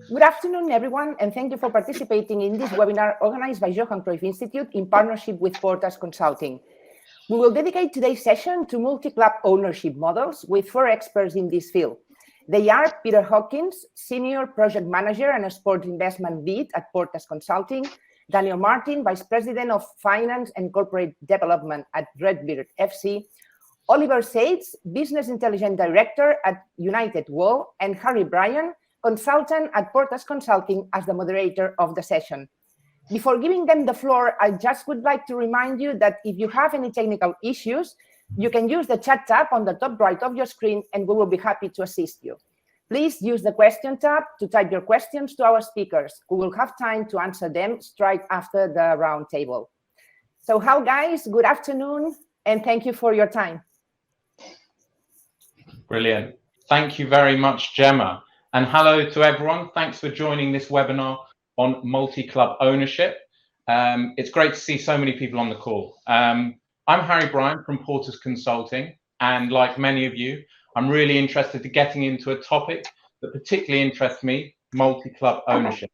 Good afternoon, everyone, and thank you for participating in this webinar organized by Johan Cruyff Institute in partnership with Portas Consulting. We will dedicate today's session to multi-club ownership models with 4 experts in this field. They are Peter Hawkins, Senior Project Manager and Sport Investment Lead at Portas Consulting, Daniel Martin, Vice President of Finance and Corporate Development at RedBird FC, Oliver Seitz, Business Intelligence Director at United World, and Harry Bryan, Consultant at Portas Consulting, as the moderator of the session. Before giving them the floor, I just would like to remind you that if you have any technical issues, you can use the chat tab on the top right of your screen and we will be happy to assist you. Please use the question tab to type your questions to our speakers. We will have time to answer them straight after the round table. So how, guys? Good afternoon, and thank you for your time. Brilliant. Thank you very much, Gemma. And hello to everyone. Thanks for joining this webinar on multi-club ownership. It's great to see so many people on the call. I'm Harry Bryan from Portas Consulting, and like many of you, I'm really interested in getting into a topic that particularly interests me, multi-club ownership.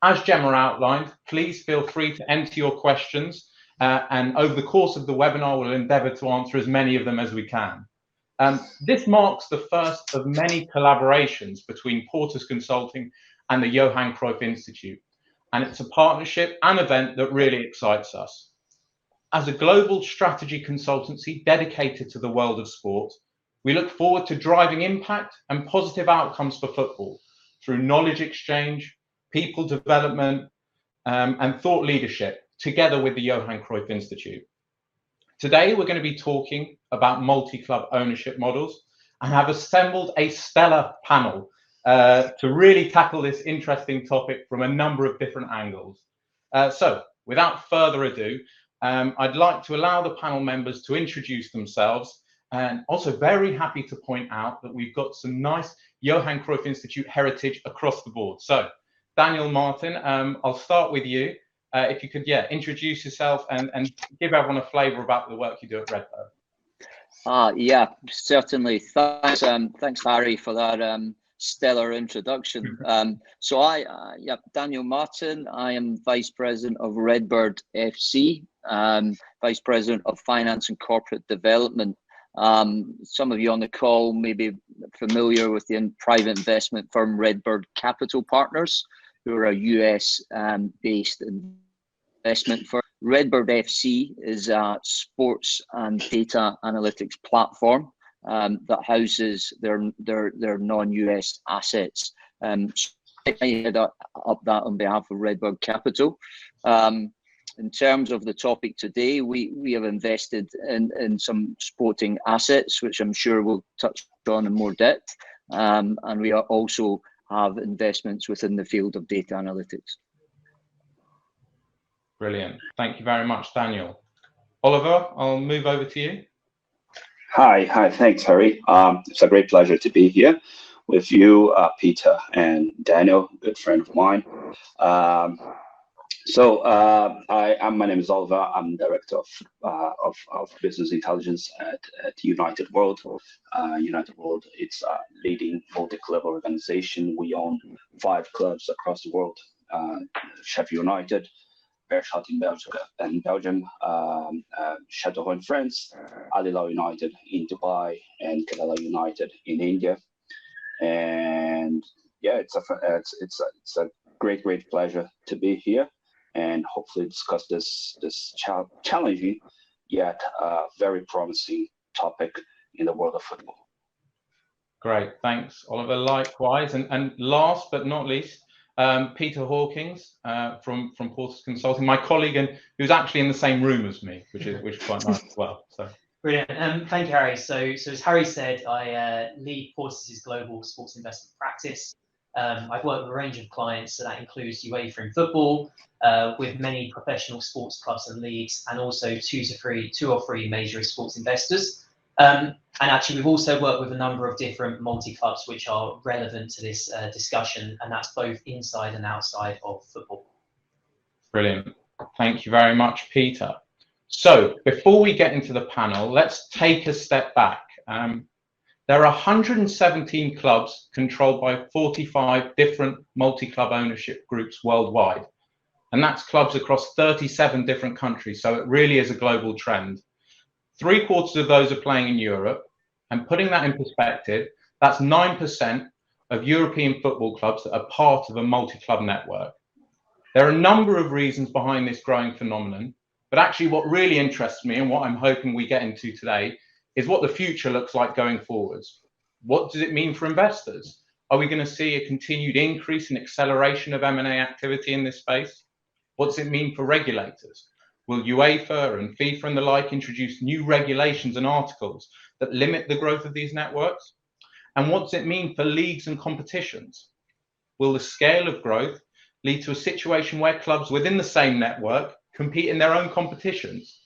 As Gemma outlined, please feel free to enter your questions, and over the course of the webinar, we'll endeavour to answer as many of them as we can. This marks the first of many collaborations between Portas Consulting and the Johan Cruyff Institute, and it's a partnership and event that really excites us. As a global strategy consultancy dedicated to the world of sport, we look forward to driving impact and positive outcomes for football through knowledge exchange, people development, and thought leadership, together with the Johan Cruyff Institute. Today, we're going to be talking about multi-club ownership models and have assembled a stellar panel to really tackle this interesting topic from a number of different angles. So, without further ado, I'd like to allow the panel members to introduce themselves, and also very happy to point out that we've got some nice Johan Cruyff Institute heritage across the board. So, Daniel Martin, I'll start with you. If you could, introduce yourself and give everyone a flavour about the work you do at RedBird. Yeah, certainly. Thanks, Harry, for that stellar introduction. So Daniel Martin. I am Vice President of RedBird FC, Vice President of Finance and Corporate Development. Some of you on the call may be familiar with the private investment firm RedBirdCapital Partners, who are a US-based investment firm. RedBird FC is a sports and data analytics platform that houses their non-US assets. I head up that on behalf of RedBirdCapital. In terms of the topic today, we have invested in some sporting assets, which I'm sure we'll touch on in more depth, and we are also have investments within the field of data analytics. Brilliant. Thank you very much, Daniel. Oliver, I'll move over to you. Hi. Thanks, Harry. It's a great pleasure to be here with you, Peter and Daniel, good friend of mine. My name is Oliver. I'm Director of Business Intelligence at United World. United World, it's a leading multi-club organization. We own 5 clubs across the world: Sheffield United, Beerschot in Belgium, Châteauroux in France, Al Hilal United in Dubai, and Kerala United in India. And yeah, it's a great pleasure to be here and hopefully discuss this challenging yet very promising topic in the world of football. Great, thanks, Oliver. Likewise, and last but not least, Peter Hawkins from Portas Consulting, my colleague, and who's actually in the same room as me, which is quite nice as well. So brilliant. Thank you, Harry. So as Harry said, I lead Portas' global sports investment practice. I've worked with a range of clients, so that includes UEFA in football, with many professional sports clubs and leagues, and also two or three major sports investors. And actually, we've also worked with a number of different multi-clubs which are relevant to this discussion, and that's both inside and outside of football. Brilliant. Thank you very much, Peter. So before we get into the panel, let's take a step back. There are 117 clubs controlled by 45 different multi-club ownership groups worldwide. And that's clubs across 37 different countries. So it really is a global trend. 3/4 of those are playing in Europe. And putting that in perspective, that's 9% of European football clubs that are part of a multi-club network. There are a number of reasons behind this growing phenomenon, but actually what really interests me and what I'm hoping we get into today is what the future looks like going forwards. What does it mean for investors? Are we going to see a continued increase in acceleration of M&A activity in this space? What does it mean for regulators? Will UEFA and FIFA and the like introduce new regulations and articles that limit the growth of these networks? And what does it mean for leagues and competitions? Will the scale of growth lead to a situation where clubs within the same network compete in their own competitions?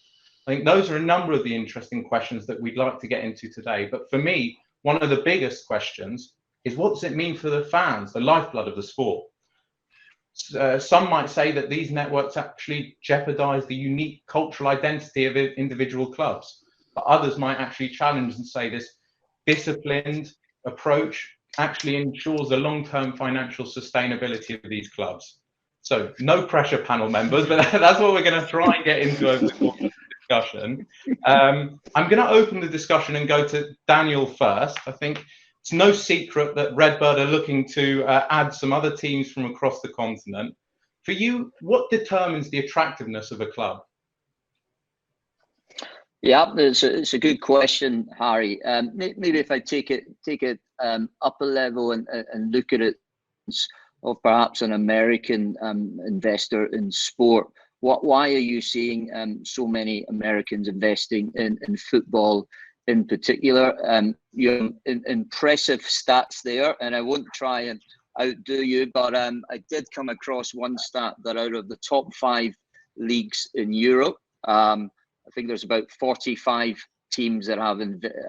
I think those are a number of the interesting questions that we'd like to get into today. But for me, one of the biggest questions is, what does it mean for the fans, the lifeblood of the sport? Some might say that these networks actually jeopardize the unique cultural identity of individual clubs, but others might actually challenge and say this disciplined approach actually ensures the long-term financial sustainability of these clubs. So no pressure, panel members, but that's what we're going to try and get into over the course of the discussion. I'm going to open the discussion and go to Daniel first. I think it's no secret that RedBird are looking to add some other teams from across the continent. For you, what determines the attractiveness of a club? Yeah, it's a good question, Harry. Maybe if I take it up a level and look at it of perhaps an American investor in sport. Why are you seeing so many Americans investing in football in particular? Impressive stats there, and I won't try and outdo you, but I did come across one stat that out of the top 5 leagues in Europe, I think there's about 45 teams that have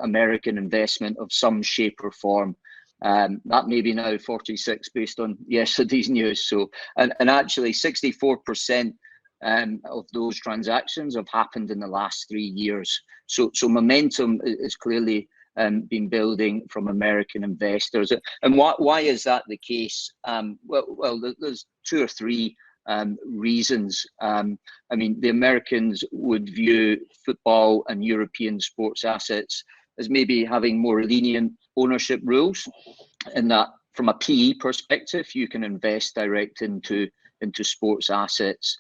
American investment of some shape or form. That may be now 46 based on yesterday's news. So, and actually 64% of those transactions have happened in the last 3 years. So momentum is clearly been building from American investors. And why is that the case? Well, there's 2 or 3 reasons. I mean, the Americans would view football and European sports assets as maybe having more lenient ownership rules, in that from a PE perspective, you can invest direct into sports assets.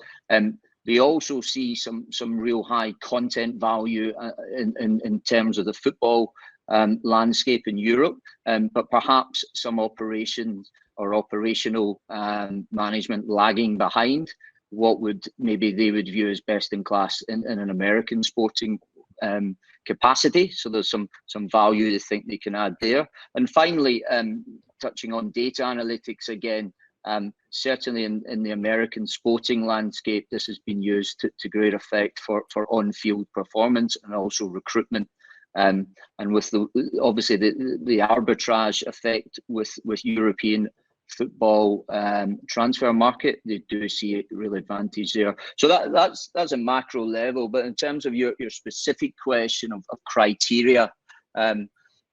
They also see some real high content value in terms of the football landscape in Europe, but perhaps some operations or operational management lagging behind what they would view as best in class in an American sporting capacity. So there's some value they think they can add there. And finally, touching on data analytics again, certainly in the American sporting landscape, this has been used to great effect for on-field performance and also recruitment. And with obviously the arbitrage effect with European football transfer market, they do see a real advantage there. So that's a macro level. But in terms of your specific question of criteria,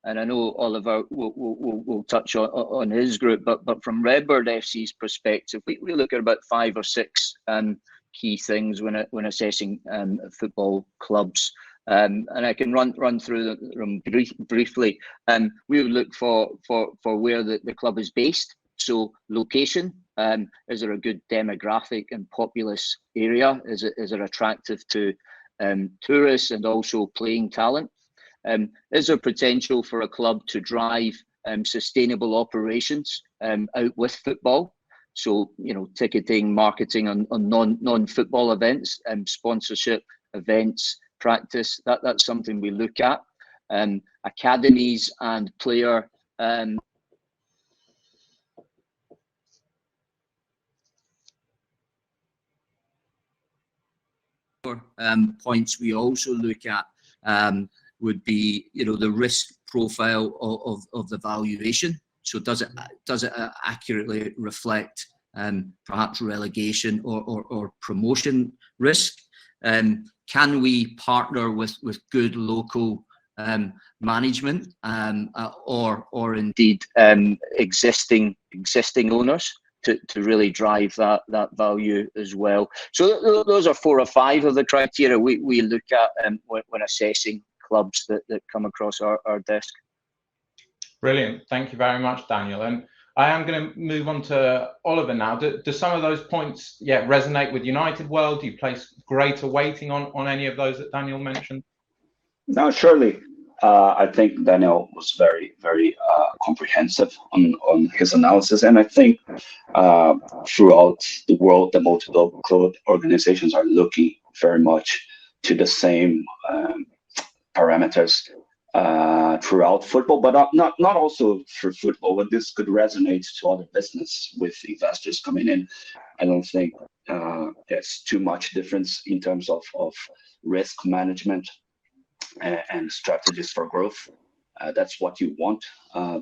and I know Oliver will touch on his group, but from RedBird FC's perspective, we look at about 5 or 6 key things when assessing football clubs. And I can run through them briefly. We would look for where the club is based. So location, is there a good demographic and populous area? Is it attractive to tourists and also playing talent? Is there potential for a club to drive sustainable operations out with football? So, ticketing, marketing on non-football events, sponsorship, events, practice, that's something we look at. Academies and player points we also look at would be, the risk profile of the valuation. So does it accurately reflect perhaps relegation or promotion risk? Can we partner with good local management or indeed existing owners to really drive that value as well. So those are 4 or 5 of the criteria we look at when assessing clubs that come across our desk. Brilliant. Thank you very much, Daniel. And I am going to move on to Oliver now. Do some of those points resonate with United World? Do you place greater weighting on any of those that Daniel mentioned? No, surely. I think Daniel was very, very comprehensive on his analysis. And I think throughout the world, the multiple club organizations are looking very much to the same parameters throughout football, but not also for football, but this could resonate to other business with investors coming in. I don't think there's too much difference in terms of risk management and strategies for growth. That's what you want.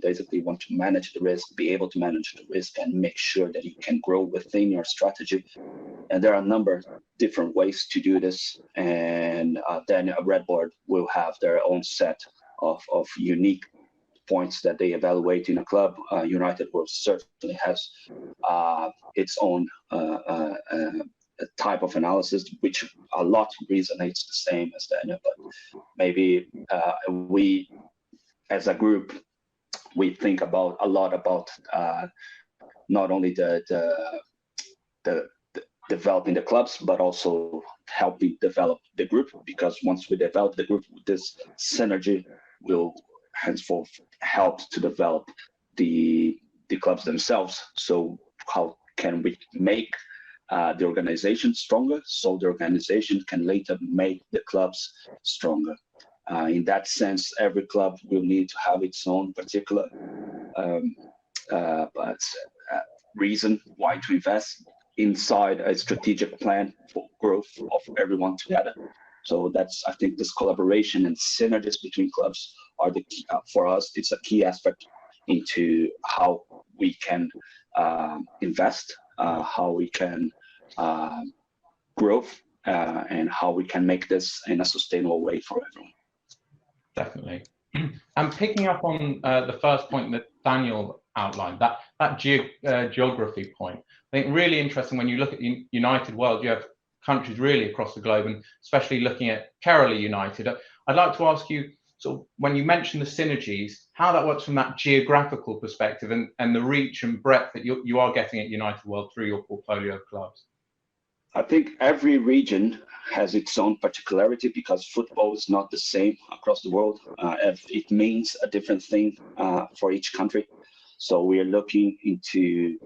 Basically, you want to manage the risk, be able to manage the risk, and make sure that you can grow within your strategy. And there are a number of different ways to do this. And then RedBird will have their own set of unique points that they evaluate in a club. United World certainly has its own type of analysis, which a lot resonates the same as Daniel. But maybe we, as a group, we think a lot about not only the developing the clubs, but also helping develop the group, because once we develop the group, this synergy will henceforth help to develop the clubs themselves. So how can we make the organization stronger, so the organization can later make the clubs stronger? In that sense, every club will need to have its own particular reason why to invest inside a strategic plan for growth of everyone together. So that's, I think, this collaboration and synergies between clubs are the key, for us. It's a key aspect into how we can invest, how we can grow, and how we can make this in a sustainable way for everyone. Definitely. And picking up on the first point that Daniel outlined, that geography point, I think really interesting when you look at the United World, you have countries really across the globe, and especially looking at Kerala United. I'd like to ask you, sort of, when you mention the synergies, how that works from that geographical perspective and the reach and breadth that you are getting at United World through your portfolio of clubs. I think every region has its own particularity, because football is not the same across the world. It means a different thing for each country. So we are looking into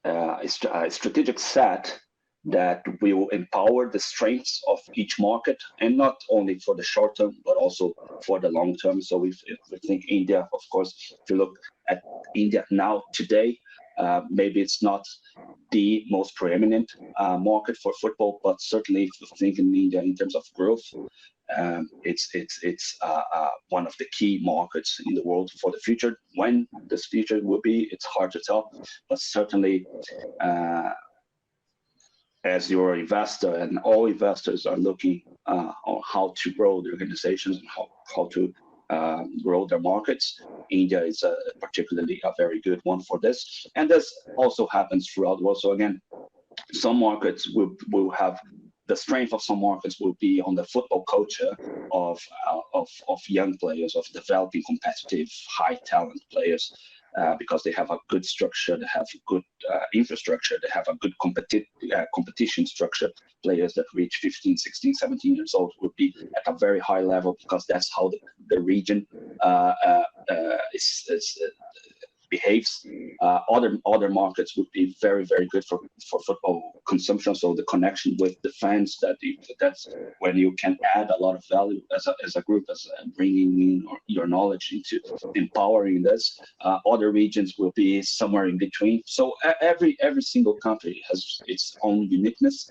a strategic set that will empower the strengths of each market, and not only for the short term, but also for the long term. So if we think India, of course, if you look at India now today, maybe it's not the most preeminent market for football, but certainly if you think in India in terms of growth, it's one of the key markets in the world for the future. When this future will be, it's hard to tell, but certainly as your investor, and all investors are looking on how to grow the organizations and how to grow their markets, India is particularly a very good one for this. And this also happens throughout the world. So again, some markets will have the strength of some markets will be on the football culture of young players, of developing competitive, high talent players. Because they have a good structure, they have good infrastructure, they have a good competition structure. Players that reach 15, 16, 17 years old would be at a very high level, because that's how the region behaves. Other markets would be very, very good for football consumption. So the connection with the fans, that's when you can add a lot of value as a group, as bringing in your knowledge into empowering this. Other regions will be somewhere in between. So every single country has its own uniqueness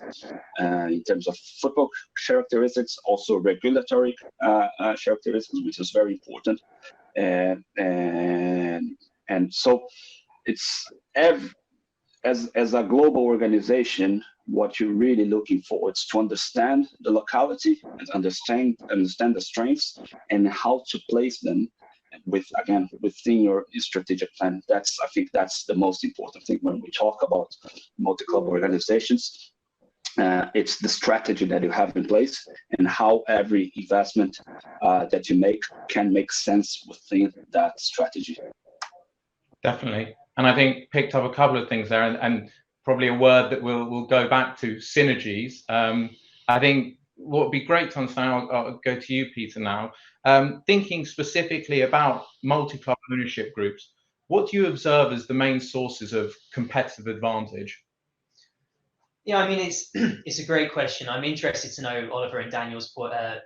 in terms of football characteristics, also regulatory characteristics, which is very important. And so it's as a global organization, what you're really looking for is to understand the locality and understand the strengths and how to place them within your strategic plan. I think that's the most important thing when we talk about multi-club organizations. It's the strategy that you have in place and how every investment that you make can make sense within that strategy. Definitely. And I think picked up a couple of things there, and probably a word that we'll go back to, synergies. I think what would be great to understand, I'll go to you, Peter, now. Thinking specifically about multi-club ownership groups, what do you observe as the main sources of competitive advantage? Yeah, I mean, it's a great question. I'm interested to know Oliver and Daniel's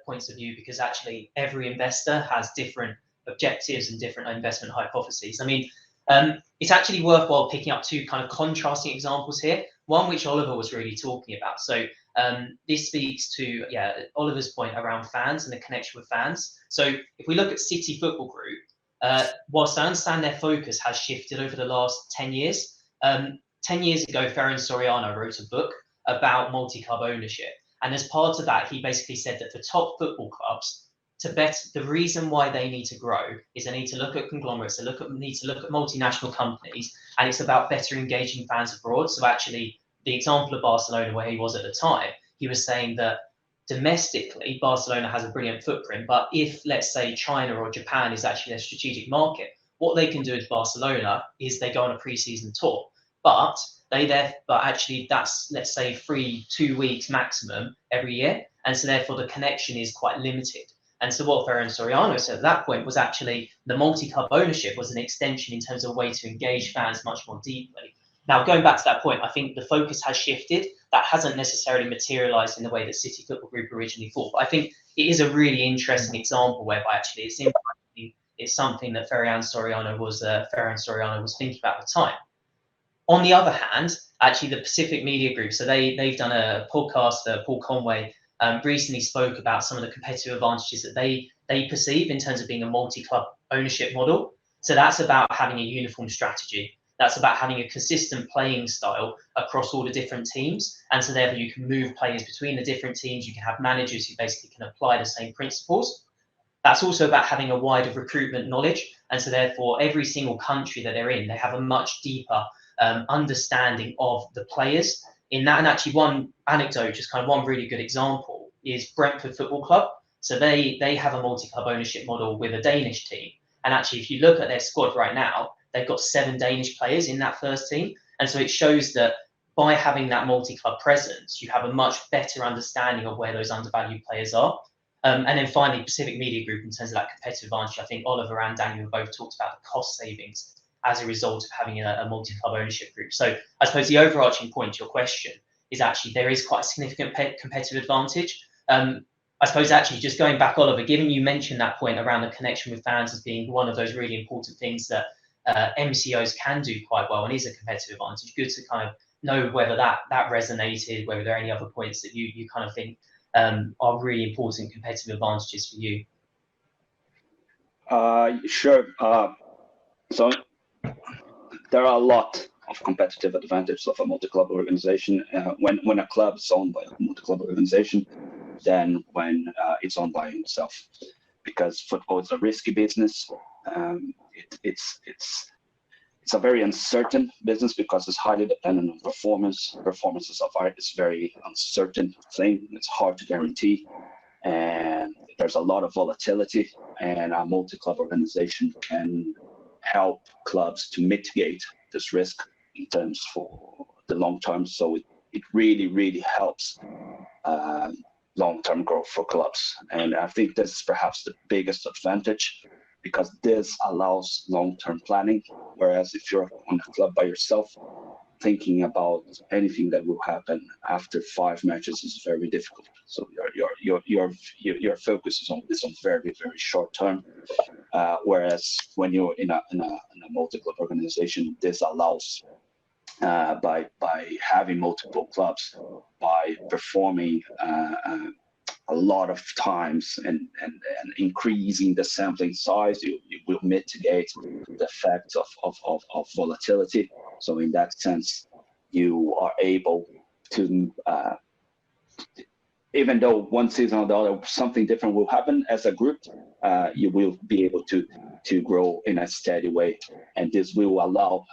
points of view, because actually every investor has different objectives and different investment hypotheses. I mean, it's actually worthwhile picking up two kind of contrasting examples here. One which Oliver was really talking about. So this speaks to Oliver's point around fans and the connection with fans. So if we look at City Football Group, whilst I understand their focus has shifted over the last 10 years, 10 years ago, Ferran Soriano wrote a book about multi-club ownership. And as part of that, he basically said that the top football clubs, the reason why they need to grow is they need to look at conglomerates, need to look at multinational companies, and it's about better engaging fans abroad. So actually, the example of Barcelona, where he was at the time, he was saying that domestically, Barcelona has a brilliant footprint, but if, let's say, China or Japan is actually their strategic market, what they can do with Barcelona is they go on a pre-season tour. But actually that's, let's say, 2 weeks maximum every year. And so therefore the connection is quite limited. And so what Ferran Soriano said at that point was actually the multi-club ownership was an extension in terms of a way to engage fans much more deeply. Now, going back to that point, I think the focus has shifted. That hasn't necessarily materialized in the way that City Football Group originally thought. But I think it is a really interesting example whereby actually it's something that Ferran Soriano was thinking about at the time. On the other hand, actually, the Pacific Media Group, so they've done a podcast, Paul Conway recently spoke about some of the competitive advantages that they perceive in terms of being a multi-club ownership model. So that's about having a uniform strategy. That's about having a consistent playing style across all the different teams. And so therefore you can move players between the different teams. You can have managers who basically can apply the same principles. That's also about having a wider recruitment knowledge. And so therefore every single country that they're in, they have a much deeper understanding of the players in that. And actually one anecdote, just kind of one really good example, is Brentford Football Club. So they have a multi-club ownership model with a Danish team. And actually, if you look at their squad right now, they've got 7 Danish players in that first team. And so it shows that by having that multi-club presence, you have a much better understanding of where those undervalued players are. And then finally, Pacific Media Group, in terms of that competitive advantage, I think Oliver and Daniel have both talked about the cost savings as a result of having a multi-club ownership group. So I suppose the overarching point to your question is actually there is quite a significant competitive advantage. I suppose actually just going back, Oliver, given you mentioned that point around the connection with fans as being one of those really important things that MCOs can do quite well and is a competitive advantage, good to kind of know whether that resonated, whether there are any other points that you kind of think are really important competitive advantages for you. Sure. So there are a lot of competitive advantages of a multi-club organization when a club is owned by a multi-club organization than when it's owned by itself, because football is a risky business. It's a very uncertain business because it's highly dependent on performance. Performance is a very uncertain thing. It's hard to guarantee, and there's a lot of volatility, and a multi-club organization can help clubs to mitigate this risk in terms for the long term. So it really, really helps long-term growth for clubs. And I think this is perhaps the biggest advantage, because this allows long-term planning. Whereas if you're on a club by yourself, thinking about anything that will happen after 5 matches is very difficult. So your focus is on very, very short term. Whereas when you're in a multi-club organization, this allows by having multiple clubs, by performing a lot of times and increasing the sampling size, you will mitigate the effects of volatility. So in that sense, you are able even though one season or the other something different will happen as a group, you will be able to grow in a steady way, and this will allow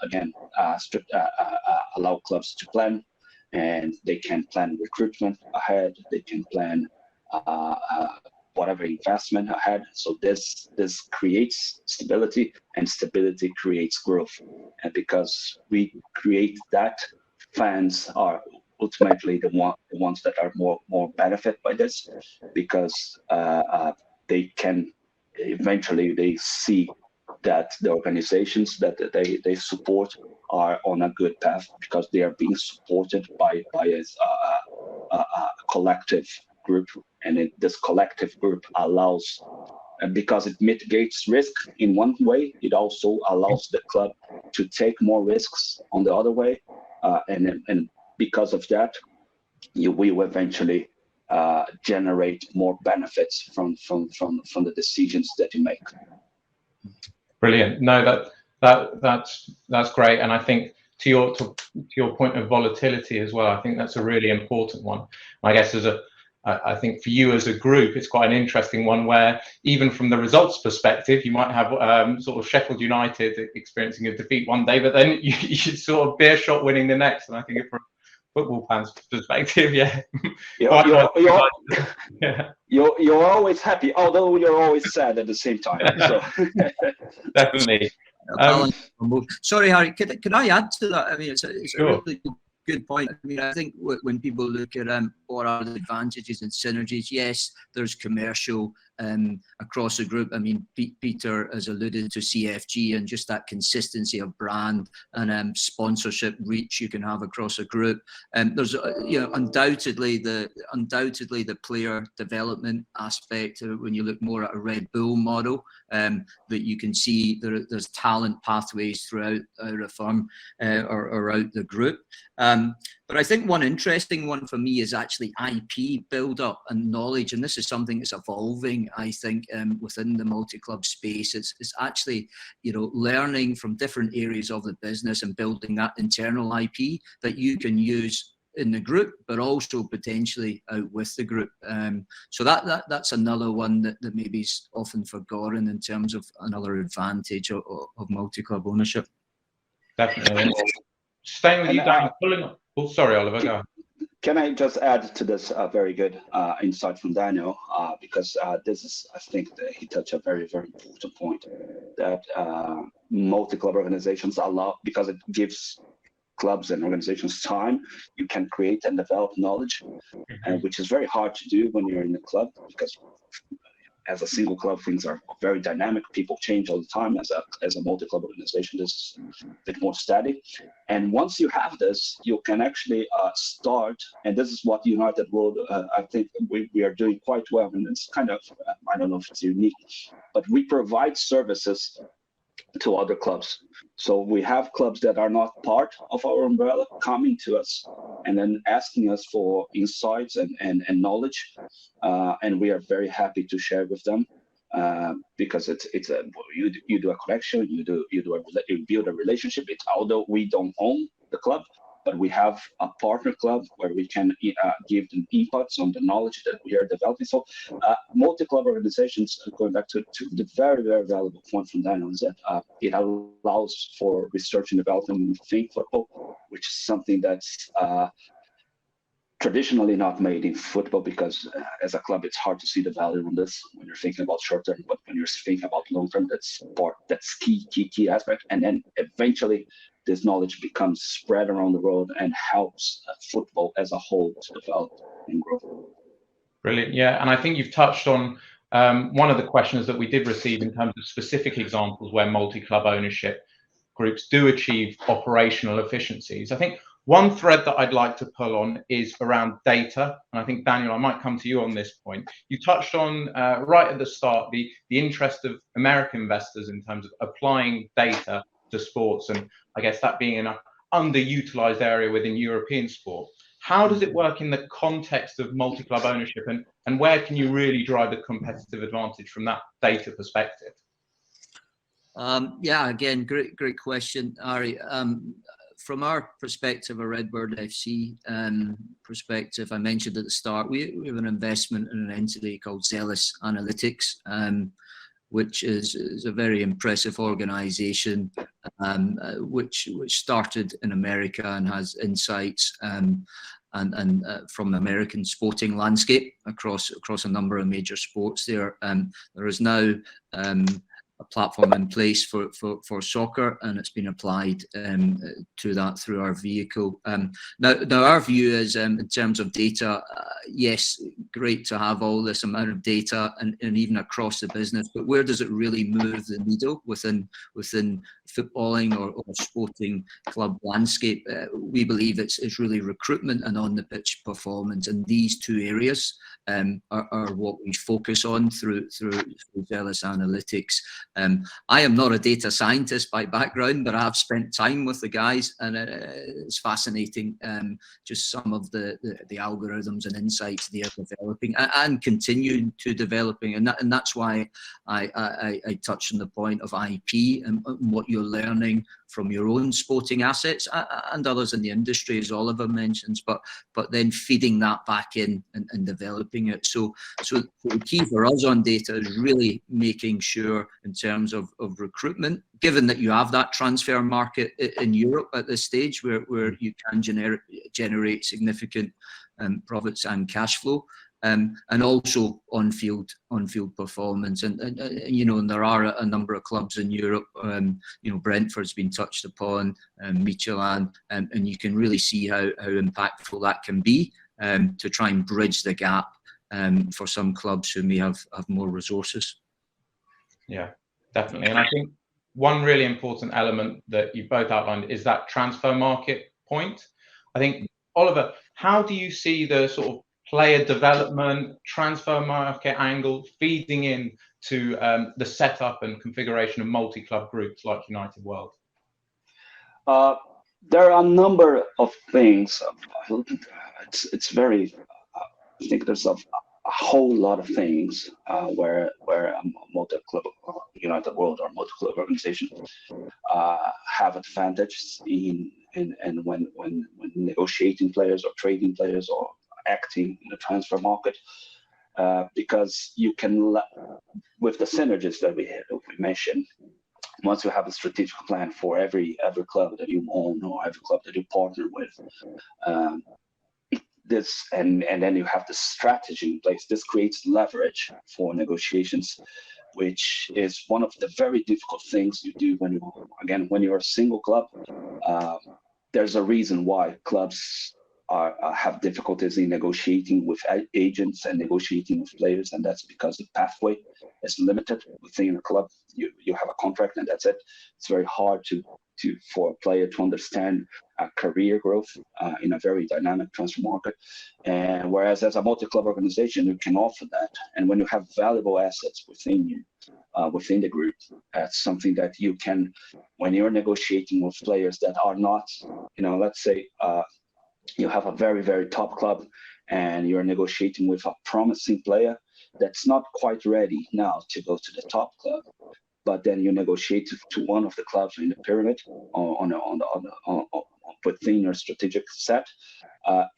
allow clubs to plan, and they can plan recruitment ahead. They can plan whatever investment ahead. So this creates stability, and stability creates growth. And because we create that, fans are ultimately the ones that are more benefit by this, because they can eventually they see that the organizations that they support are on a good path, because they are being supported by a collective group, and this collective group allows, and because it mitigates risk in one way, it also allows the club to take more risks on the other way, and because of that, you will eventually generate more benefits from the decisions that you make. Brilliant. No, that's great, and I think to your point of volatility as well, I think that's a really important one. I guess I think for you as a group, it's quite an interesting one, where even from the results perspective, you might have sort of Sheffield United experiencing a defeat one day, but then you should sort of beer shot winning the next. And I think from football fans' perspective, you're always happy, although you're always sad at the same time. So. Definitely. Sorry, Harry, could I add to that? I mean, it's Sure. a really good point. I mean, I think when people look at what are the advantages and synergies, yes, there's commercial across the group. I mean, Peter has alluded to CFG and just that consistency of brand and sponsorship reach you can have across a group. There's undoubtedly the player development aspect when you look more at a Red Bull model, that you can see there's talent pathways throughout a firm or out the group. But I think one interesting one for me is actually IP build up and knowledge, and this is something that's evolving, I think, within the multi-club space. It's actually, learning from different areas of the business and building that internal IP that you can use in the group, but also potentially out with the group. So that's another one that maybe is often forgotten in terms of another advantage of multi-club ownership. Definitely. Staying with you, Dan, oh, sorry, Oliver, go ahead. Can I just add to this very good insight from Daniel, because this is, I think, that he touched a very, very important point, that multi-club organizations allow, because it gives clubs and organizations time, you can create and develop knowledge, and which is very hard to do when you're in a club, because as a single club, things are very dynamic. People change all the time. As a multi-club organization, this is a bit more static. And once you have this, you can actually start. And this is what United World, I think we are doing quite well. And it's kind of, I don't know if it's unique, but we provide services to other clubs. So we have clubs that are not part of our umbrella coming to us and then asking us for insights and knowledge, and we are very happy to share with them, because you do a connection, you build a relationship. It's, although we don't own the club, but we have a partner club where we can give them inputs on the knowledge that we are developing. So multi-club organizations, going back to the very, very valuable point from Daniel, is that it allows for research and development within football, which is something that's traditionally not made in football, because as a club, it's hard to see the value in this when you're thinking about short term, but when you're thinking about long term, that's key aspect. And then eventually this knowledge becomes spread around the world and helps football as a whole to develop and grow. Brilliant. Yeah, and I think you've touched on one of the questions that we did receive in terms of specific examples where multi-club ownership groups do achieve operational efficiencies. I think one thread that I'd like to pull on is around data. And I think, Daniel, I might come to you on this point. You touched on right at the start the interest of American investors in terms of applying data to sports, and I guess that being an underutilized area within European sport. How does it work in the context of multi-club ownership, and where can you really drive the competitive advantage from that data perspective? Yeah, again, great question, Ari. from our perspective, a RedBird FC perspective, I mentioned at the start, we have an investment in an entity called Zealous Analytics, which is a very impressive organization, which started in America and has insights and from the American sporting landscape across a number of major sports. There is now a platform in place for soccer, and it's been applied to that through our vehicle. Now our view is, in terms of data, yes, great to have all this amount of data and even across the business, but where does it really move the needle within footballing or sporting club landscape? We believe it's really recruitment and on the pitch performance, and these two areas are what we focus on through Zealous Analytics. I am not a data scientist by background, but I've spent time with the guys, and it's fascinating, just some of the algorithms and insights they are developing and continuing to developing, and that's why I touched on the point of IP and what you're learning from your own sporting assets and others in the industry, as Oliver mentions, but then feeding that back in and developing it. So the key for us on data is really making sure, in terms of recruitment, given that you have that transfer market in Europe at this stage where you can generate significant profits and cash flow, and also on-field performance, and there are a number of clubs in Europe. Brentford's been touched upon, Michelin, and you can really see how impactful that can be to try and bridge the gap for some clubs who may have more resources. Yeah, definitely. And I think one really important element that you both outlined is that transfer market point. I think, Oliver, how do you see the sort of player development, transfer market angle feeding in to the setup and configuration of multi-club groups like United World? There are a number of things. It's very. I think there's a whole lot of things where a multi-club United World or multi-club organization have advantages in when negotiating players or trading players or acting in the transfer market, because you can, with the synergies that we mentioned, once you have a strategic plan for every club that you own or every club that you partner with, and then you have the strategy in place, this creates leverage for negotiations, which is one of the very difficult things you do when you're a single club. There's a reason why clubs have difficulties in negotiating with agents and negotiating with players, and that's because the pathway is limited within a club. You have a contract and that's it. It's very hard for a player to understand career growth in a very dynamic transfer market, and whereas as a multi-club organization you can offer that, and when you have valuable assets within you, within the group, that's something that you can, when you're negotiating with players that are not, let's say you have a very, very top club and you're negotiating with a promising player that's not quite ready now to go to the top club, but then you negotiate to one of the clubs in the pyramid within your strategic set.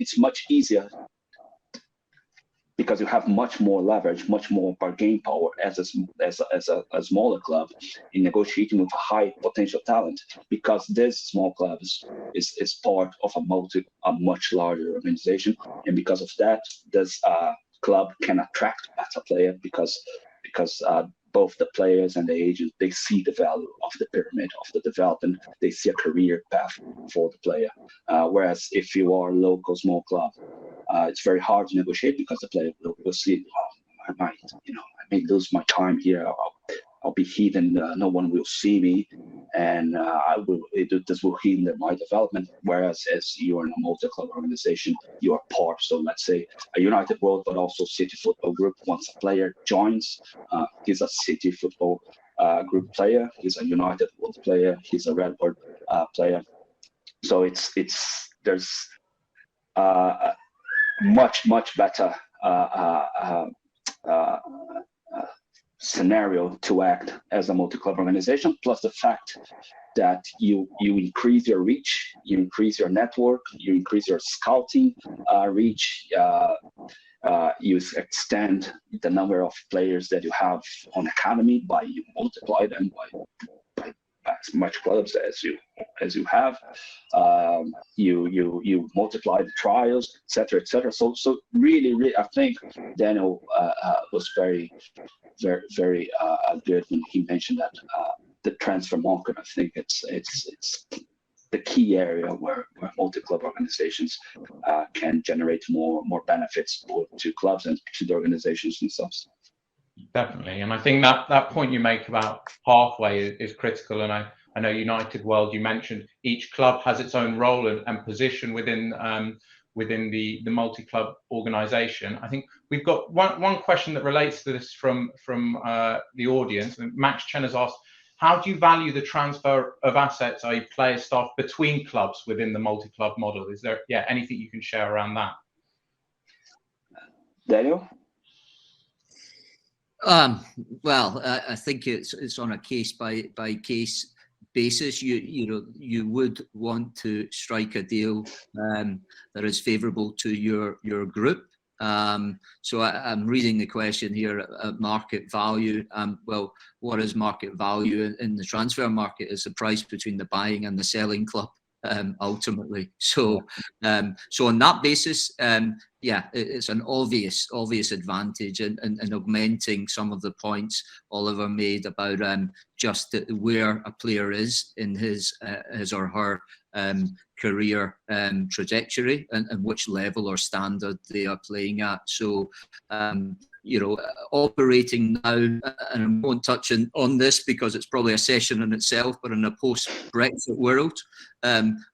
It's much easier because you have much more leverage, much more bargaining power as a smaller club in negotiating with a high potential talent, because this small club is part of a much larger organization, and because of that, this club can attract better player because both the players and the agents, they see the value of the pyramid, of the development. They see a career path for the player. Whereas if you are a local small club, it's very hard to negotiate because the player will see, I may lose my time here. I'll be hidden. No one will see me, and this will hinder my development. Whereas as you are in a multi-club organization, you are part. So let's say a United World, but also City Football Group. Once a player joins, he's a City Football Group player. He's a United World player. He's a RedBird player. So there's much better scenario to act as a multi-club organization, plus the fact that you increase your reach, you increase your network, you increase your scouting reach, you extend the number of players that you have on academy by you multiply them by as much clubs as you have. You multiply the trials, etc., etc. So really, I think Daniel was very good when he mentioned that the transfer market. I think it's the key area where multi-club organizations can generate more benefits both to clubs and to the organizations themselves. Definitely, and I think that point you make about pathway is critical. And I know United World, you mentioned each club has its own role and position within the multi-club organization. I think we've got one question that relates to this from the audience. And Max Chen has asked, how do you value the transfer of assets, i.e. player staff, between clubs within the multi-club model? Is there anything you can share around that? Daniel? Well, I think it's on a case by case basis. You would want to strike a deal that is favourable to your group. So I'm reading the question here at market value. Well, what is market value in the transfer market? Is the price between the buying and the selling club, ultimately. So on that basis, it's an obvious advantage, and augmenting some of the points Oliver made about just where a player is in his or her career trajectory and which level or standard they are playing at. So operating now, and I won't touch on this because it's probably a session in itself, but in a post-Brexit world,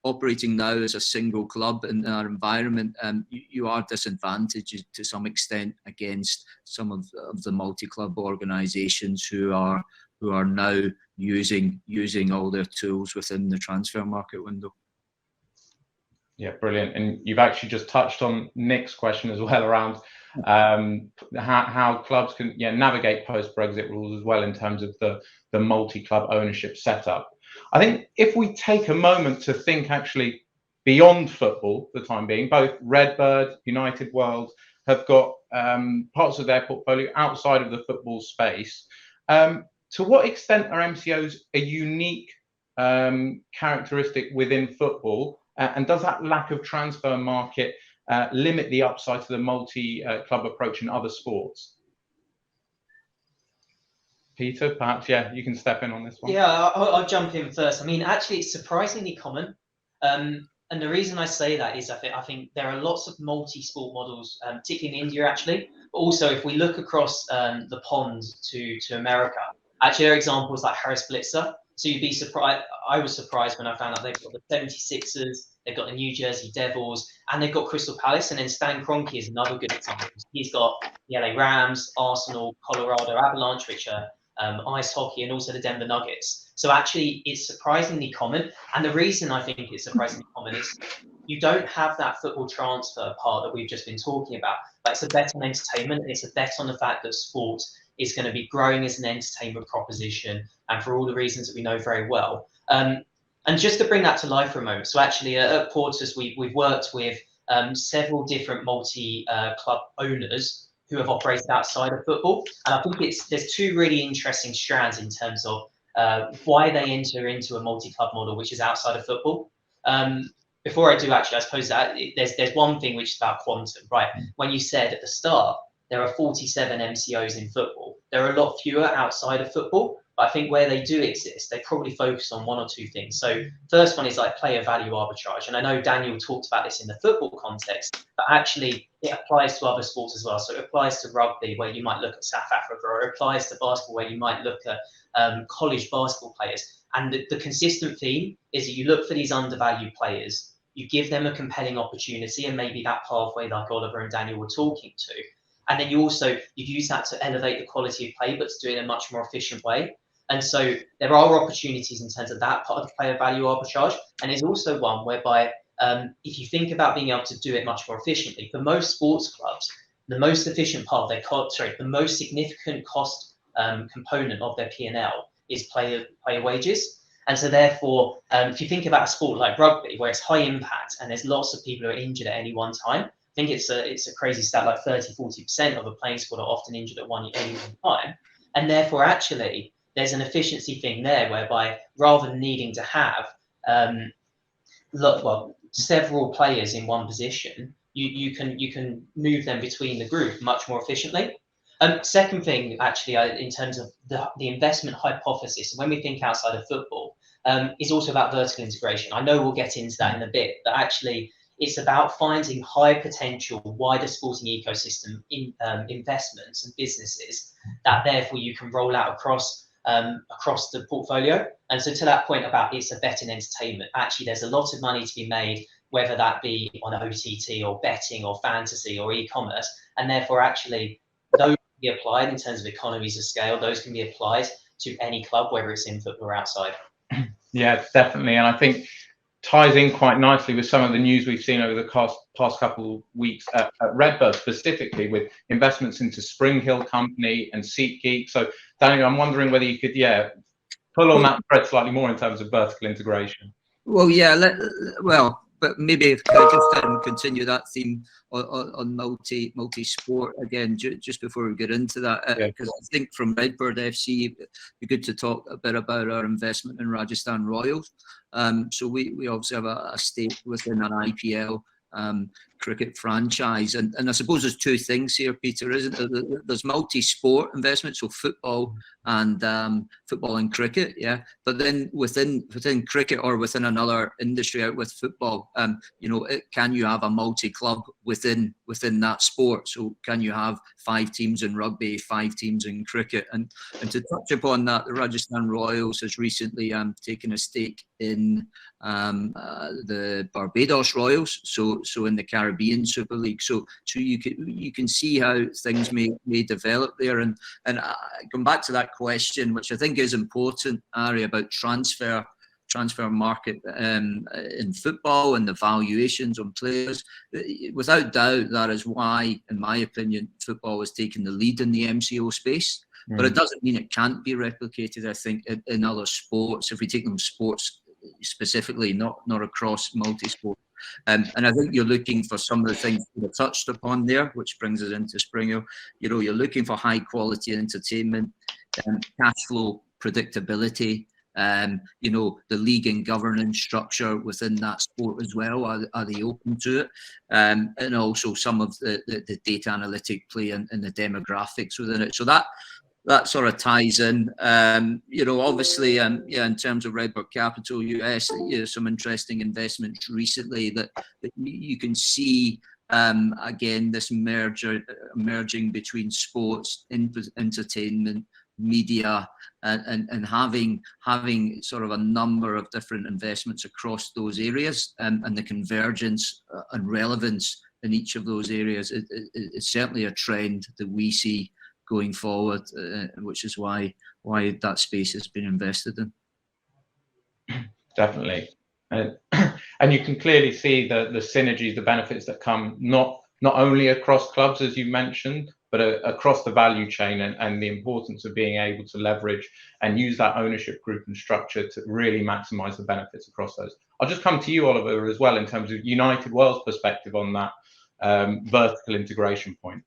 operating now as a single club in our environment, you are disadvantaged to some extent against some of the multi-club organisations who are now using all their tools within the transfer market window. Yeah, brilliant. And you've actually just touched on Nick's question as well around how clubs can navigate post-Brexit rules as well in terms of the multi-club ownership setup. I think if we take a moment to think actually beyond football for the time being, both RedBird, United World have got parts of their portfolio outside of the football space. To what extent are MCOs a unique characteristic within football? And does that lack of transfer market limit the upside to the multi-club approach in other sports? Peter, perhaps, you can step in on this one. Yeah, I'll jump in first. I mean, actually, it's surprisingly common. And the reason I say that is I think there are lots of multi-sport models, particularly in India, actually. But also, if we look across the pond to America, actually, there are examples like Harris Blitzer. So you'd be surprised. I was surprised when I found out they've got the 76ers, they've got the New Jersey Devils, and they've got Crystal Palace. And then Stan Kroenke is another good example. He's got the LA Rams, Arsenal, Colorado Avalanche, which are ice hockey, and also the Denver Nuggets. So actually, it's surprisingly common. And the reason I think it's surprisingly common is you don't have that football transfer part that we've just been talking about. But it's a bet on entertainment, and it's a bet on the fact that sport is going to be growing as an entertainment proposition, and for all the reasons that we know very well. And just to bring that to life for a moment, so actually at Portas, we've worked with several different multi-club owners who have operated outside of football. And I think there's two really interesting strands in terms of why they enter into a multi-club model which is outside of football. Before I do, actually, I suppose that there's one thing which is about quantum, right? When you said at the start, there are 47 MCOs in football. There are a lot fewer outside of football, but I think where they do exist, they probably focus on one or two things. So first one is like player value arbitrage. And I know Daniel talked about this in the football context, but actually it applies to other sports as well. So it applies to rugby, where you might look at South Africa, or it applies to basketball, where you might look at college basketball players. And the consistent theme is that you look for these undervalued players, you give them a compelling opportunity, and maybe that pathway like Oliver and Daniel were talking to. And then you use that to elevate the quality of play, but to do it in a much more efficient way. And so there are opportunities in terms of that part of the player value arbitrage. And there's also one whereby if you think about being able to do it much more efficiently, for most sports clubs, the most efficient part of their the most significant cost component of their P&L is player wages. And so therefore, if you think about a sport like rugby, where it's high impact and there's lots of people who are injured at any one time, I think it's a crazy stat, like 30-40% of a playing squad are often injured at any one time. And therefore, actually, there's an efficiency thing there whereby rather than needing to have several players in one position, you can move them between the group much more efficiently. Second thing, actually, in terms of the investment hypothesis, when we think outside of football, is also about vertical integration. I know we'll get into that in a bit, but actually it's about finding high potential, wider sporting ecosystem investments and businesses that therefore you can roll out across the portfolio. And so to that point about it's a bet in entertainment, actually there's a lot of money to be made, whether that be on OTT or betting or fantasy or e-commerce, and therefore actually those can be applied in terms of economies of scale. Those can be applied to any club, whether it's in football or outside. Yeah, definitely. And I think ties in quite nicely with some of the news we've seen over the past couple of weeks at RedBird, specifically with investments into Spring Hill Company and SeatGeek. So Daniel, I'm wondering whether you could, pull on that thread slightly more in terms of vertical integration. Well, yeah, but maybe if I just continue that theme on multi-sport again, just before we get into that, because I think from RedBird FC, it'd be good to talk a bit about our investment in Rajasthan Royals. So we obviously have a stake within an IPL cricket franchise, and I suppose there's two things here, Peter, isn't there? There's multi-sport investment, so football and cricket, but then within cricket or within another industry out with football, can you have a multi-club within that sport? So can you have 5 teams in rugby, 5 teams in cricket? And to touch upon that, the Rajasthan Royals has recently taken a stake in the Barbados Royals, so in the Caribbean Super League. So you can see how things may develop there. And come back to that question, which I think is important, Ari, about transfer market in football and the valuations on players. Without doubt, that is why, in my opinion, football has taken the lead in the MCO space. But it doesn't mean it can't be replicated, I think, in other sports, if we take them sports specifically, not across multi-sport. And I think you're looking for some of the things we touched upon there, which brings us into Springer. You're looking for high quality entertainment, cash flow predictability, the league and governance structure within that sport as well. Are they open to it? And also some of the data analytic play and the demographics within it. So that sort of ties in, obviously, in terms of RedBirdCapital US, some interesting investments recently that you can see, again, this merging between sports, entertainment, media, and having sort of a number of different investments across those areas, and the convergence and relevance in each of those areas is certainly a trend that we see going forward, which is why that space has been invested in. Definitely, and you can clearly see the synergies, the benefits that come not only across clubs, as you mentioned, but across the value chain, and the importance of being able to leverage and use that ownership group and structure to really maximise the benefits across those. I'll just come to you, Oliver, as well, in terms of United World's perspective on that vertical integration point.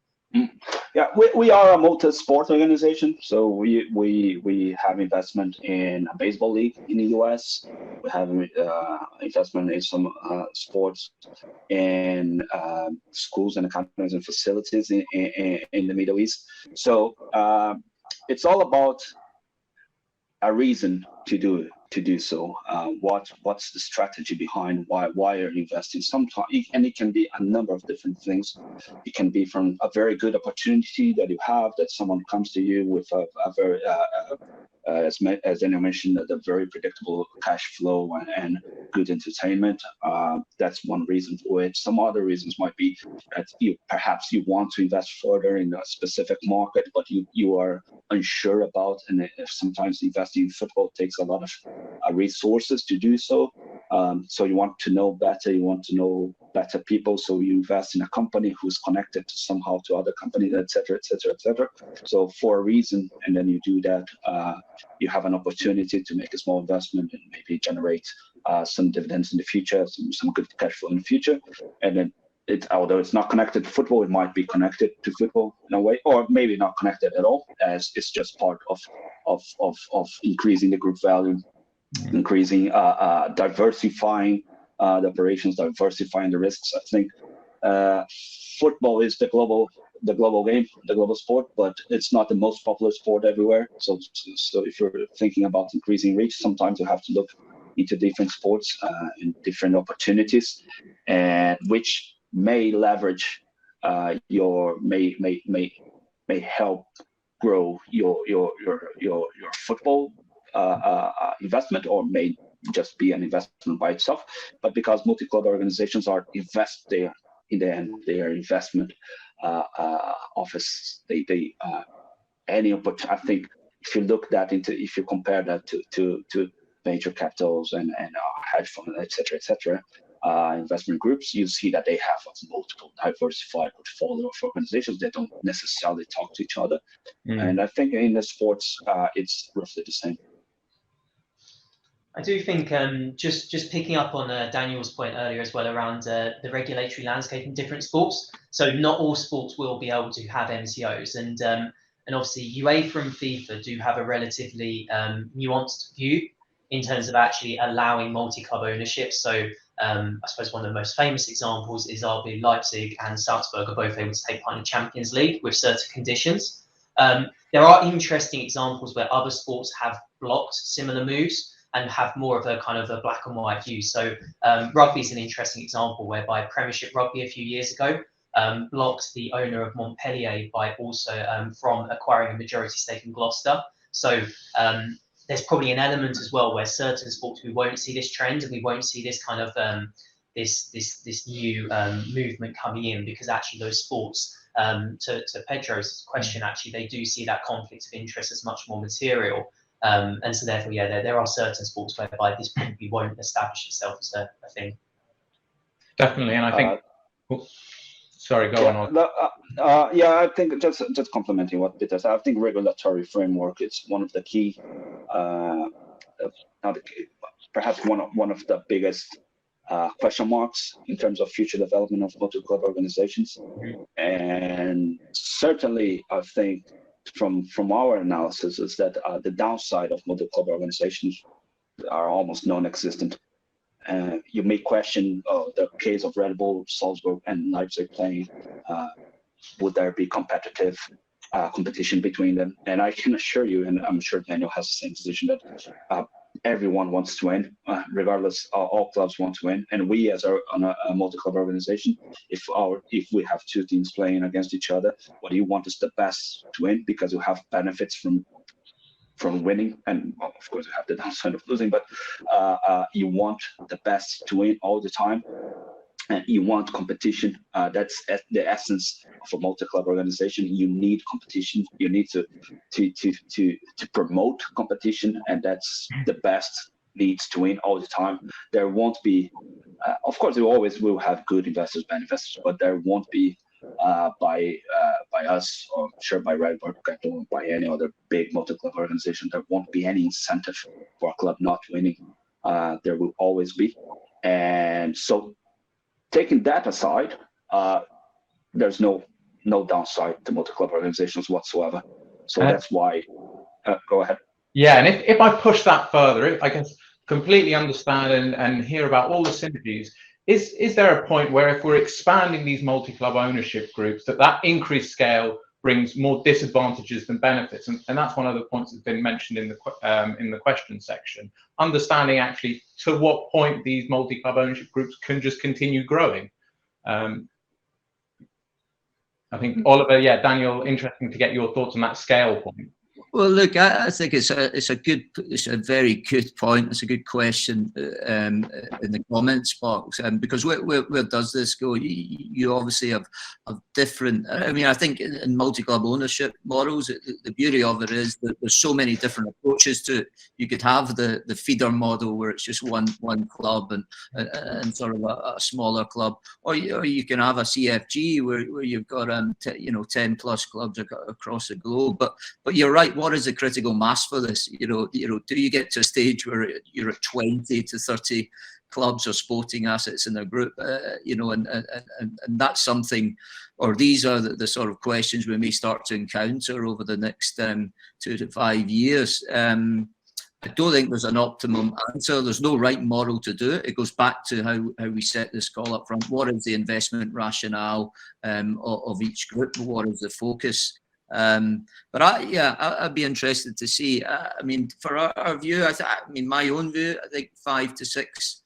Yeah, we are a multi-sport organization, so we have investment in a baseball league in the US. We have investment in some sports in schools and academies and facilities in the Middle East. So it's all about a reason to do so. What's the strategy behind why are you investing? Sometimes, and it can be a number of different things. It can be from a very good opportunity that you have, that someone comes to you with a very as Daniel mentioned, a very predictable cash flow and good entertainment. That's one reason for it. Some other reasons might be that perhaps you want to invest further in a specific market, but you are unsure about, and if sometimes investing in football takes a lot of resources to do so. So you want to know better, you want to know better people. So you invest in a company who's connected somehow to other companies, etc., etc., etc. So for a reason, and then you do that, you have an opportunity to make a small investment and maybe generate some dividends in the future, some good cash flow in the future, and then although it's not connected to football, it might be connected to football in a way, or maybe not connected at all, as it's just part of increasing the group value, increasing, diversifying the operations, diversifying the risks. I think football is the global game, the global sport, but it's not the most popular sport everywhere. So if you're thinking about increasing reach, sometimes you have to look into different sports and different opportunities, and which may leverage may help grow your football investment, or may just be an investment by itself. But because multi-club organizations are their investment office, any opportunity. I think if you compare that to venture capitals and hedge funds, etc., investment groups, you see that they have multiple diversified portfolio of organizations that don't necessarily talk to each other. And I think in the sports, it's roughly the same. I do think just picking up on Daniel's point earlier as well around the regulatory landscape in different sports. So not all sports will be able to have MCOs, and obviously UEFA and FIFA do have a relatively nuanced view in terms of actually allowing multi-club ownership. So I suppose one of the most famous examples is RB Leipzig and Salzburg are both able to take part in the Champions League with certain conditions. There are interesting examples where other sports have blocked similar moves and have more of a kind of a black and white view. So rugby is an interesting example whereby Premiership Rugby a few years ago blocked the owner of Montpellier by also from acquiring a majority stake in Gloucester. So there's probably an element as well where certain sports we won't see this trend, and we won't see this kind of this new movement coming in, because actually those sports, to Pedro's question, actually they do see that conflict of interest as much more material, and so therefore, yeah, there are certain sports whereby this probably won't establish itself as a thing. Definitely, and I think. Sorry, go on. I think just complementing what Peter said, I think regulatory framework is one of the key, perhaps one of the biggest question marks in terms of future development of multi-club organizations. And certainly, I think from our analysis is that the downside of multi-club organizations are almost non-existent. You may question the case of Red Bull, Salzburg, and Leipzig playing. Would there be competition between them? And I can assure you, and I'm sure Daniel has the same position, that everyone wants to win, regardless. All clubs want to win, and we, as a multi-club organization, if we have two teams playing against each other, what you want is the best to win, because you have benefits from winning, and of course you have the downside of losing, but you want the best to win all the time, and you want competition. That's the essence of a multi-club organization. You need competition. You need to promote competition, and that's the best needs to win all the time. There won't be, of course, you always will have good investors, bad investors, but there won't be by us, or sure by RedBirdCapital, or by any other big multi-club organization, there won't be any incentive for a club not winning. There will always be. And so taking that aside, there's no downside to multi-club organizations whatsoever. So that's why, go ahead. Yeah, and if I push that further, I can completely understand and hear about all the synergies. Is there a point where, if we're expanding these multi-club ownership groups, that increased scale brings more disadvantages than benefits? And that's one of the points that's been mentioned in the question section. Understanding actually to what point these multi-club ownership groups can just continue growing. I think Oliver, Daniel, interesting to get your thoughts on that scale point. Well, look, I think it's a very good point. It's a good question in the comments box, because where does this go? You obviously have different. I mean, I think in multi-club ownership models, the beauty of it is that there's so many different approaches to it. You could have the feeder model where it's just one club and sort of a smaller club, or you can have a CFG where you've got 10 plus clubs across the globe. But you're right. What is the critical mass for this? Do you get to a stage where you're at 20 to 30 clubs or sporting assets in a group? And that's something, or these are the sort of questions we may start to encounter over the next 2 to 5 years. I don't think there's an optimum answer. There's no right model to do it. It goes back to how we set this call up front. What is the investment rationale of each group? What is the focus? But I'd be interested to see. I mean, for our view, my own view, I think 5 to 6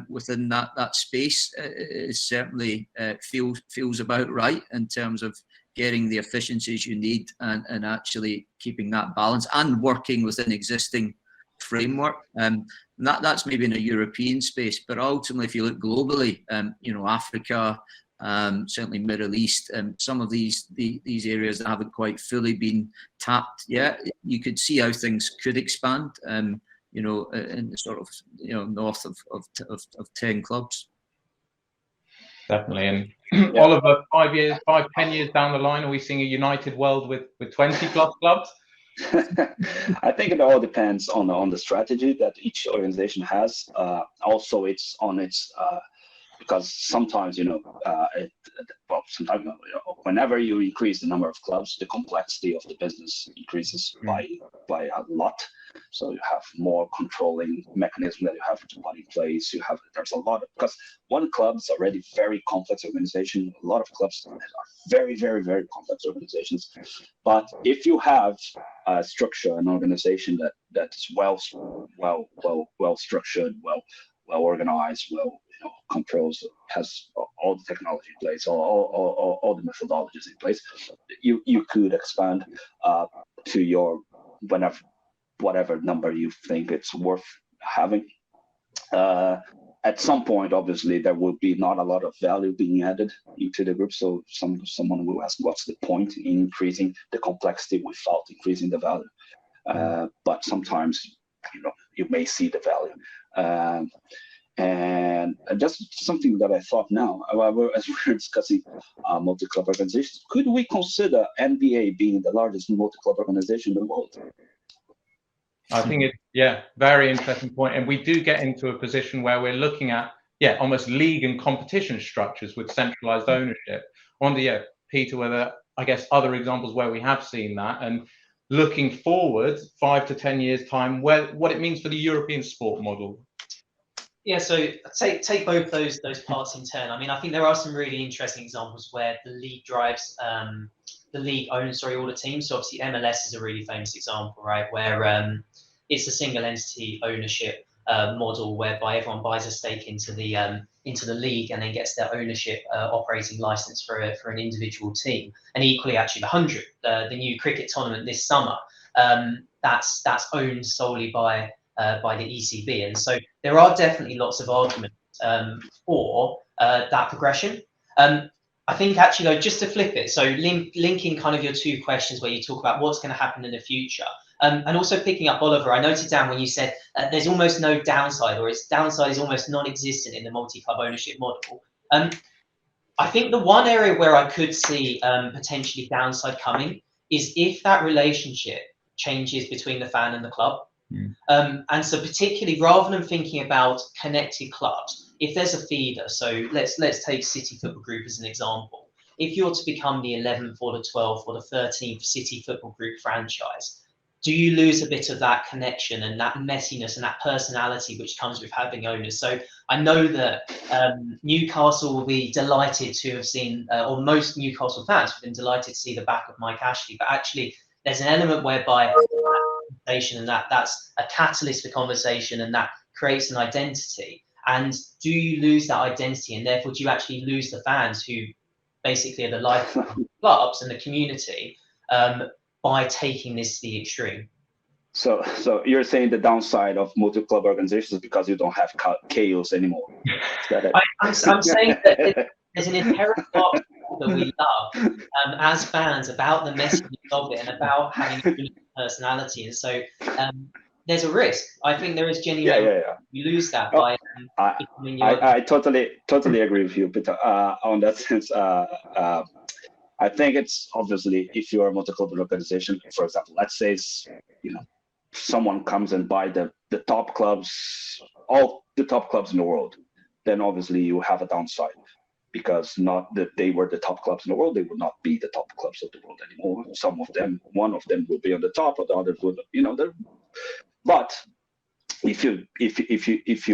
within that space is certainly feels about right in terms of getting the efficiencies you need and actually keeping that balance and working within existing framework. That's maybe in a European space, but ultimately, if you look globally, Africa. Certainly Middle East, some of these areas that haven't quite fully been tapped yet, you could see how things could expand, in the sort of, north of 10 clubs. Definitely. And Oliver, 10 years down the line, are we seeing a united world with 20 plus clubs? I think it all depends on the strategy that each organization has. Also, it's on its because sometimes, whenever you increase the number of clubs, the complexity of the business increases by a lot. So you have more controlling mechanism that you have to put in place. There's a lot because one club is already very complex organization. A lot of clubs are very, very, very complex organizations. But if you have a structure, an organization that's well structured, well organized, controls, has all the technology in place, all the methodologies in place, you could expand to your whatever number you think it's worth having. At some point, obviously, there will be not a lot of value being added into the group. So someone will ask, what's the point in increasing the complexity without increasing the value? But sometimes, you may see the value. And just something that I thought now, as we're discussing multi-club organizations, could we consider NBA being the largest multi-club organization in the world? I think very interesting point. And we do get into a position where we're looking at, almost league and competition structures with centralized ownership. I wonder, Peter, whether, I guess, other examples where we have seen that, and looking forward 5 to 10 years time, what it means for the European sport model. Yeah, so take both those parts in turn. I mean, I think there are some really interesting examples where the league drives, the league owns all the teams. So obviously MLS is a really famous example, right, where it's a single entity ownership model whereby everyone buys a stake into the league and then gets their ownership operating license for an individual team. And equally, actually, the new cricket tournament this summer, that's owned solely by the ECB. And so there are definitely lots of arguments for that progression. I think actually, though, just to flip it, so linking kind of your two questions where you talk about what's going to happen in the future, and also picking up, Oliver, I noted down when you said there's almost no downside, or its downside is almost non-existent in the multi-club ownership model. I think the one area where I could see potentially downside coming is if that relationship changes between the fan and the club. And so particularly, rather than thinking about connected clubs, if there's a feeder, so let's take City Football Group as an example. If you're to become the 11th or the 12th or the 13th City Football Group franchise, do you lose a bit of that connection and that messiness and that personality which comes with having owners? So I know that Newcastle will be delighted to have seen, or most Newcastle fans have been delighted to see the back of Mike Ashley, but actually there's an element whereby and that's a catalyst for conversation, and that creates an identity. And do you lose that identity, and therefore do you actually lose the fans who basically are the life of the clubs and the community? by taking this to the extreme. So you're saying the downside of multi-club organizations is because you don't have chaos anymore. Is that it? I'm saying that there's an inherent part that we love as fans about the messaging of it and about having a unique personality. And so there's a risk. I think there is genuine. You lose that by. I totally agree with you, Peter. On that sense, I think it's obviously if you're a multi-club organization, for example, let's say someone comes and buy the top clubs, all the top clubs in the world, then obviously you have a downside, because not that they were the top clubs in the world, they would not be the top clubs of the world anymore. Some of them, one of them will be on the top, or the others would, but if you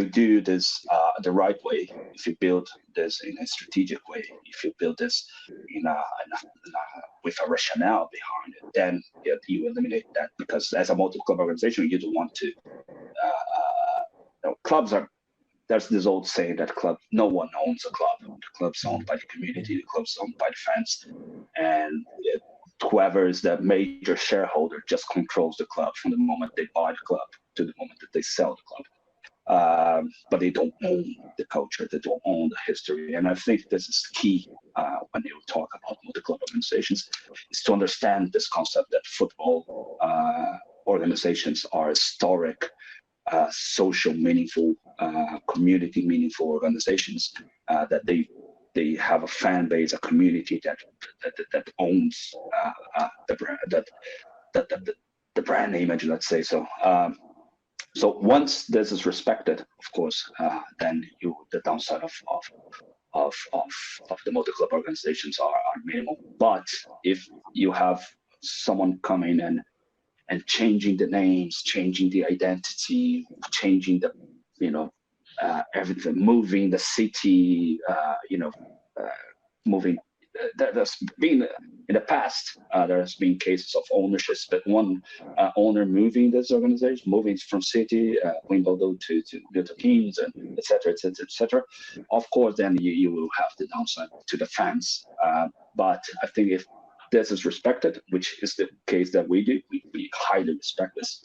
do this the right way, if you build this in a strategic way, if you build this with a rationale behind it, then you eliminate that, because as a multi-club organization, you don't want to. Clubs are. There's this old saying that no one owns a club. The club's owned by the community. The club's owned by the fans, and whoever is the major shareholder just controls the club from the moment they buy the club to the moment that they sell the club. But they don't own the culture, they don't own the history. And I think this is key when you talk about multi-club organizations, is to understand this concept that football organizations are historic, social meaningful, community meaningful organizations, that they have a fan base, a community that owns the brand, the brand image, let's say so. So once this is respected, of course, then the downside of the multi-club organizations are minimal. But if you have someone coming and changing the names, changing the identity, changing the everything, moving the city, moving. There's been in the past, there's been cases of ownerships, but one owner moving this organization, moving from city, Wimbledon to Milton Keynes, and etc. Of course, then you will have the downside to the fans. But I think if this is respected, which is the case that we do, we highly respect this.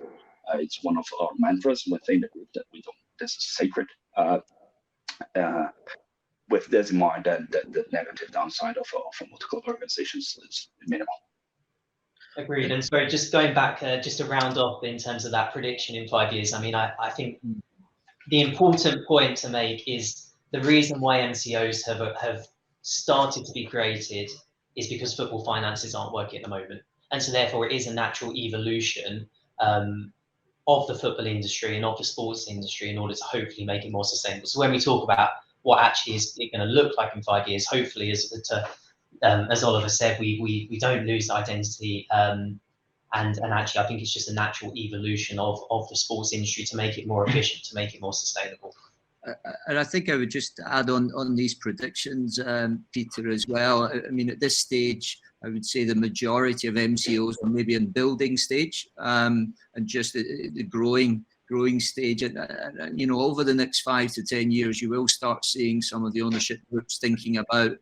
It's one of our mantras within the group that we don't. This is sacred. With this in mind, then the negative downside of multi-club organizations is minimal. Agreed. And so just going back, just to round off in terms of that prediction in 5 years, I mean, I think the important point to make is the reason why MCOs have started to be created is because football finances aren't working at the moment. And so therefore it is a natural evolution of the football industry and of the sports industry in order to hopefully make it more sustainable. So when we talk about what actually is it going to look like in 5 years, hopefully, as Oliver said, we don't lose identity, and actually I think it's just a natural evolution of the sports industry to make it more efficient, to make it more sustainable. And I think I would just add on these predictions, Peter, as well. I mean, at this stage, I would say the majority of MCOs are maybe in building stage, and just the growing stage. And over the next 5 to 10 years, you will start seeing some of the ownership groups thinking about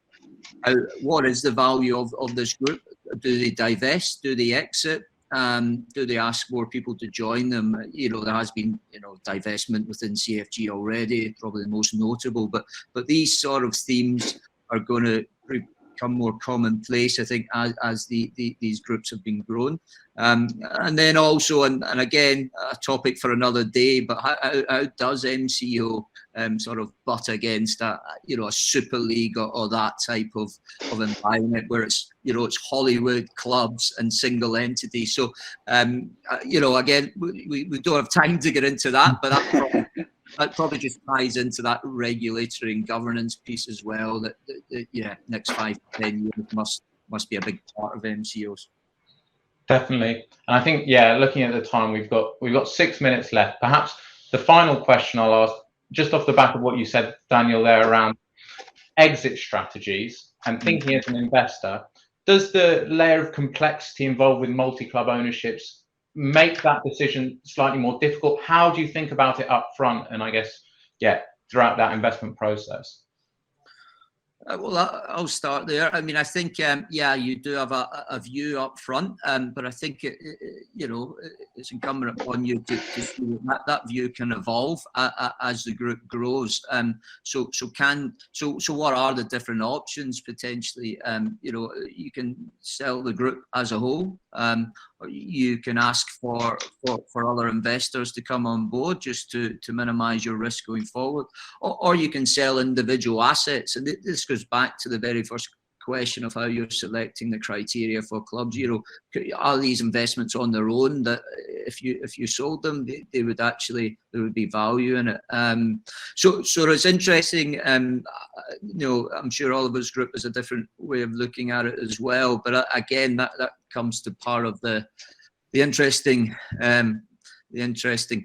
what is the value of this group. Do they divest? Do they exit? Do they ask more people to join them? There has been divestment within CFG already, probably the most notable, but these sort of themes are going to become more commonplace, I think, as these groups have been grown. And then also, and again, a topic for another day, but how does MCO sort of butt against a super league or that type of environment where it's Hollywood clubs and single entities? So again, we don't have time to get into that, but that probably just ties into that regulatory and governance piece as well. That next 5 to 10 years must be a big part of MCOs. Definitely, and I think looking at the time, we've got 6 minutes left. Perhaps the final question I'll ask, just off the back of what you said, Daniel, there around exit strategies and thinking as an investor, does the layer of complexity involved with multi-club ownerships make that decision slightly more difficult? How do you think about it up front and I guess, throughout that investment process? Well, I'll start there. I mean, I think, yeah, you do have a view up front, but I think, it's incumbent upon you to see that view can evolve as the group grows. So what are the different options potentially? You can sell the group as a whole. You can ask for other investors to come on board just to minimize your risk going forward, or you can sell individual assets. And this goes back to the very first question of how you're selecting the criteria for clubs. Are these investments on their own that if you sold them, there would be value in it. So it's interesting. I'm sure Oliver's group is a different way of looking at it as well. But again, that comes to part of the interesting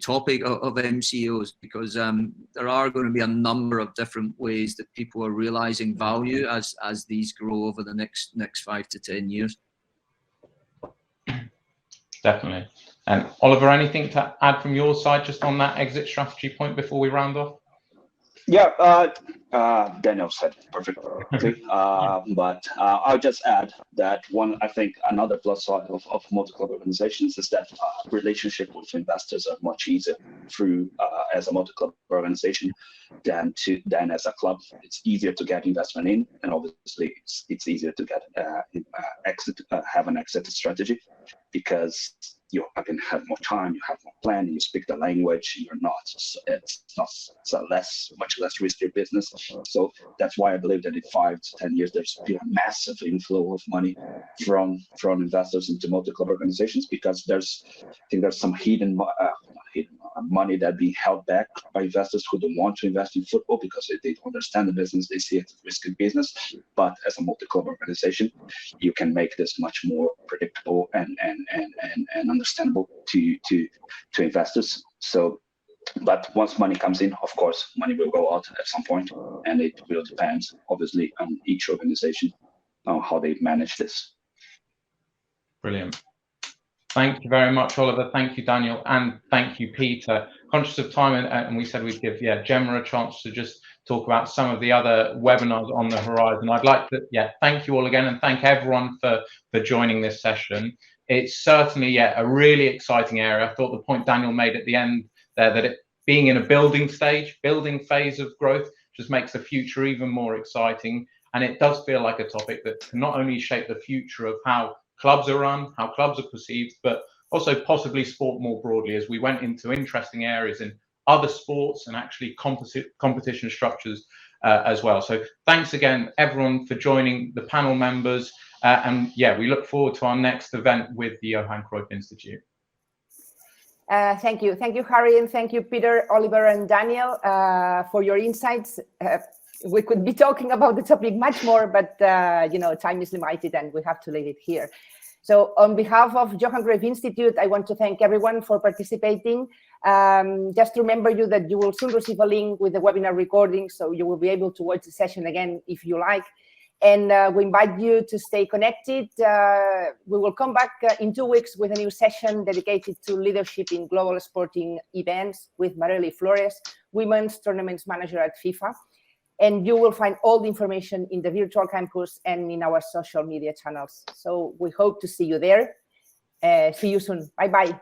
topic of MCOs, because there are going to be a number of different ways that people are realizing value as these grow over the next 5 to 10 years. Definitely. And Oliver, anything to add from your side just on that exit strategy point before we round off? Yeah, Daniel said perfectly, but I'll just add that I think another plus side of multi-club organizations is that relationship with investors are much easier through as a multi-club organization than as a club. It's easier to get investment in, and obviously it's easier to get have an exit strategy, because you can have more time, you have more planning, you speak the language, it's much less risky business. So that's why I believe that in 5 to 10 years, there's been a massive inflow of money from investors into multi-club organizations, because I think there's some hidden money that being held back by investors who don't want to invest in football because they don't understand the business, they see it as a risky business. But as a multi-club organization, you can make this much more predictable and understandable to investors. So, but once money comes in, of course, money will go out at some point, and it will depend, obviously, on each organization on how they manage this. Brilliant. Thank you very much, Oliver. Thank you, Daniel, and thank you, Peter. Conscious of time, and we said we'd give Gemma a chance to just talk about some of the other webinars on the horizon. I'd like to thank you all again, and thank everyone for joining this session. It's certainly a really exciting area. I thought the point Daniel made at the end there, that it being in a building phase of growth, just makes the future even more exciting. And it does feel like a topic that can not only shape the future of how clubs are run, how clubs are perceived, but also possibly sport more broadly, as we went into interesting areas in other sports and actually competition structures as well. So thanks again, everyone, for joining, the panel members. And we look forward to our next event with the Johan Cruyff Institute. Thank you, Harry, and thank you, Peter, Oliver, and Daniel, for your insights. We could be talking about the topic much more, but time is limited, and we have to leave it here. So, on behalf of Johan Cruyff Institute, I want to thank everyone for participating. Just to remember you that you will soon receive a link with the webinar recording, so you will be able to watch the session again if you like. And we invite you to stay connected. We will come back in 2 weeks with a new session dedicated to leadership in global sporting events with Marely Flores, Women's Tournaments Manager at FIFA. And you will find all the information in the virtual campus and in our social media channels. So we hope to see you there. See you soon. Bye-bye.